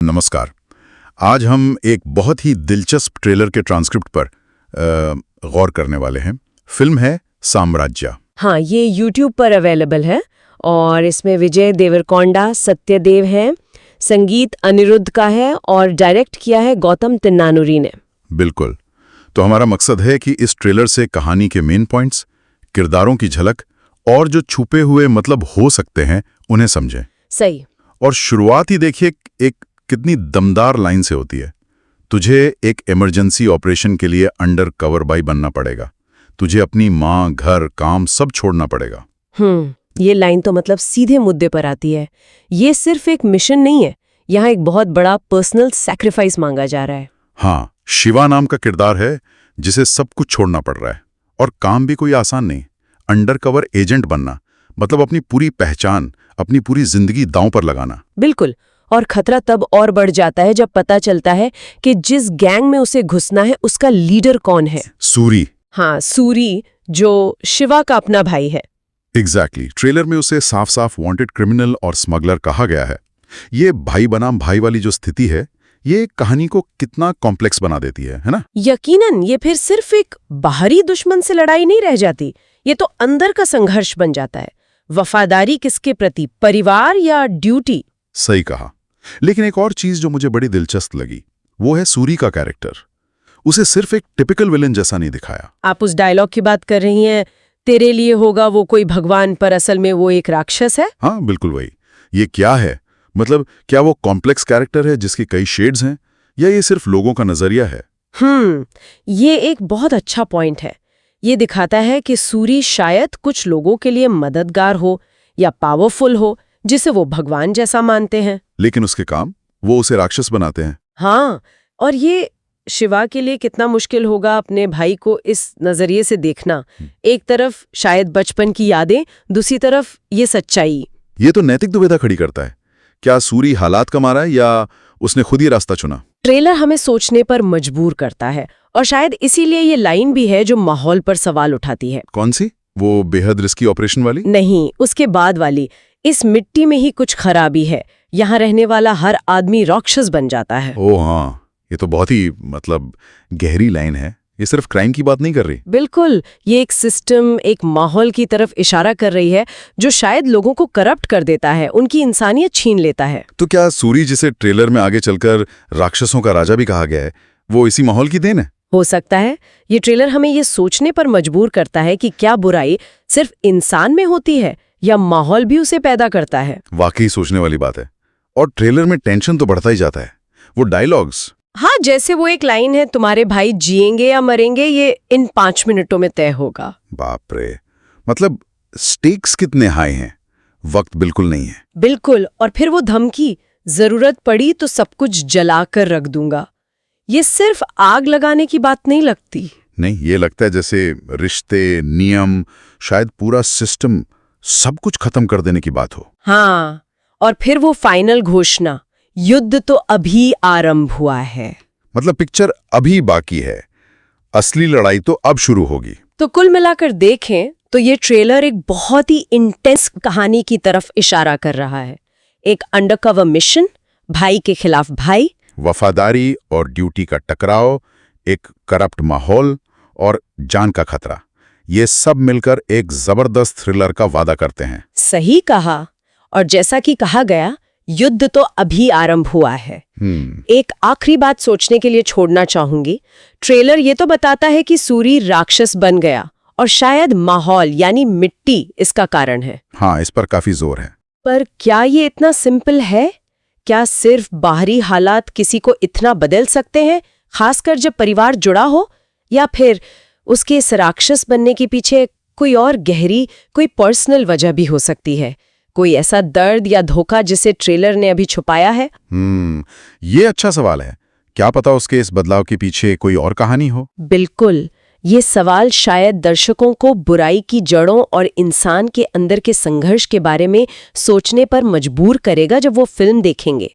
नमस्कार। आज हम एक बहुत ही दिलचस्प ट्रेलर के ट्रांसक्रिप्ट पर गौर करने वाले हैं। फिल्म है साम्राज्य। हाँ, ये YouTube पर अवेलेबल है और इसमें विजय देवरकोंडा, सत्यदेव हैं, संगीत अनिरुद्ध का है और डायरेक्ट किया है गौतम तिन्नानुरी ने। बिल्कुल। तो हमारा मकसद है कि इस ट्रेलर से कहानी के मेन पॉइंट्स, किरदारों की झलक और जो छुपे हुए मतलब हो सकते हैं उन्हें समझें। सही। और शुरुआत ही देखिए एक कितनी दमदार लाइन से होती है। तुझे एक इमरजेंसी ऑपरेशन के लिए अंडर कवर बॉय बनना पड़ेगा। तुझे अपनी माँ, घर, काम सब छोड़ना पड़ेगा। ये लाइन तो मतलब सीधे मुद्दे पर आती है। ये सिर्फ एक मिशन नहीं है, यहाँ एक बहुत बड़ा पर्सनल सैक्रिफाइस मांगा जा रहा है। हाँ, शिवा नाम का किरदार है जिसे सब कुछ छोड़ना पड़ रहा है और काम भी कोई आसान नहीं। अंडर कवर एजेंट बनना मतलब अपनी पूरी पहचान, अपनी पूरी जिंदगी दांव पर लगाना। बिल्कुल। और खतरा तब और बढ़ जाता है जब पता चलता है कि जिस गैंग में उसे घुसना है उसका लीडर कौन है। सूरी। हाँ, सूरी, जो शिवा का अपना भाई है। एग्जैक्टली। ट्रेलर में उसे साफ साफ वांटेड क्रिमिनल और स्मगलर कहा गया है। ये भाई बनाम भाई वाली जो स्थिति है, ये कहानी को कितना कॉम्प्लेक्स बना देती है ना? यकीनन ये फिर सिर्फ एक बाहरी दुश्मन से लड़ाई नहीं रह जाती, ये तो अंदर का संघर्ष बन जाता है। वफादारी किसके प्रति, परिवार या ड्यूटी? सही कहा। लेकिन एक और चीज जो मुझे बड़ी दिलचस्प लगी वो है सूरी का कैरेक्टर। उसे सिर्फ एक टिपिकल विलन जैसा नहीं दिखाया। आप उस डायलॉग की बात कर रही हैं, तेरे लिए होगा वो कोई भगवान पर असल में वो एक राक्षस है? हाँ, बिल्कुल वही। ये क्या है, मतलब क्या वो कॉम्प्लेक्स कैरेक्टर है जिसके कई शेड्स हैं, या ये सिर्फ लोगों का नजरिया है? ये एक बहुत अच्छा पॉइंट है। ये दिखाता है कि सूरी शायद कुछ लोगों के लिए मददगार हो या पावरफुल हो, जिसे वो भगवान जैसा मानते हैं, लेकिन उसके काम वो उसे राक्षस बनाते हैं। हाँ, और ये शिवा के लिए कितना मुश्किल होगा अपने भाई को इस नजरिए से देखना। एक तरफ शायद बचपन की यादें, दूसरी तरफ ये सच्चाई। ये तो नैतिक दुविधा खड़ी करता है। क्या सूरी हालात का मारा है या उसने खुद ही रास्ता चुना? ट्रेलर हमें सोचने पर मजबूर करता है और शायद इसीलिए ये लाइन भी है जो माहौल पर सवाल उठाती है। कौन सी? वो बेहद रिस्की ऑपरेशन वाली? नहीं, उसके बाद वाली। इस मिट्टी में ही कुछ खराबी है, यहाँ रहने वाला हर आदमी राक्षस बन जाता है। ओह हाँ, ये तो बहुत ही मतलब गहरी लाइन है। ये सिर्फ क्राइम की बात नहीं कर रही। बिल्कुल, ये एक सिस्टम, एक माहौल की तरफ इशारा कर रही है जो शायद लोगों को करप्ट कर देता है, उनकी इंसानियत छीन लेता है। तो क्या सूरी, जिसे ट्रेलर में आगे चलकर राक्षसों का राजा भी कहा गया है, वो इसी माहौल की देन है? हो सकता है। ये ट्रेलर हमें ये सोचने पर मजबूर करता है कि क्या बुराई सिर्फ इंसान में होती है या माहौल भी उसे पैदा करता है। वाकई सोचने वाली बात है। और ट्रेलर में टेंशन तो बढ़ता ही जाता है। वो डायलॉग्स, हाँ, जैसे वो एक लाइन है, तुम्हारे भाई जिएंगे या मरेंगे ये इन 5 मिनटों में तय होगा। बाप रे, मतलब स्टेक्स कितने हाई हैं। वक्त बिल्कुल नहीं है। बिल्कुल। और फिर वो धमकी, जरूरत पड़ी तो सब कुछ जला कर रख दूंगा। ये सिर्फ आग लगाने की बात नहीं लगती। नहीं, ये लगता है जैसे रिश्ते, नियम, शायद पूरा सिस्टम, सब कुछ खत्म कर देने की बात हो। हाँ, और फिर वो फाइनल घोषणा, युद्ध तो अभी आरंभ हुआ है। मतलब पिक्चर अभी बाकी है, असली लड़ाई तो अब शुरू होगी। तो कुल मिलाकर देखें तो ये ट्रेलर एक बहुत ही इंटेंस कहानी की तरफ इशारा कर रहा है। एक अंडरकवर मिशन, भाई के खिलाफ भाई, वफादारी और ड्यूटी का टकराव, एक करप्ट माहौल और जान का खतरा, ये सब मिलकर एक जबरदस्त थ्रिलर का वादा करते हैं। सही कहा। और जैसा कि कहा गया, युद्ध तो अभी आरंभ हुआ है। एक आखिरी बात सोचने के लिए छोड़ना चाहूंगी। ट्रेलर ये तो बताता है कि सूरी राक्षस बन गया और शायद माहौल यानी मिट्टी इसका कारण है। हाँ, इस पर काफी जोर है। पर क्या ये इतना सिंपल है? क्या सिर्फ बाहरी हालात किसी को इतना बदल सकते हैं, खासकर जब परिवार जुड़ा हो? या फिर उसके इस राक्षस बनने के पीछे कोई और गहरी, कोई पर्सनल वजह भी हो सकती है? कोई ऐसा दर्द या धोखा जिसे ट्रेलर ने अभी छुपाया है? ये अच्छा सवाल है। क्या पता उसके इस बदलाव के पीछे कोई और कहानी हो? बिल्कुल। ये सवाल शायद दर्शकों को बुराई की जड़ों और इंसान के अंदर के संघर्ष के बारे में सोचने पर मजबूर करेगा जब वो फिल्म देखेंगे।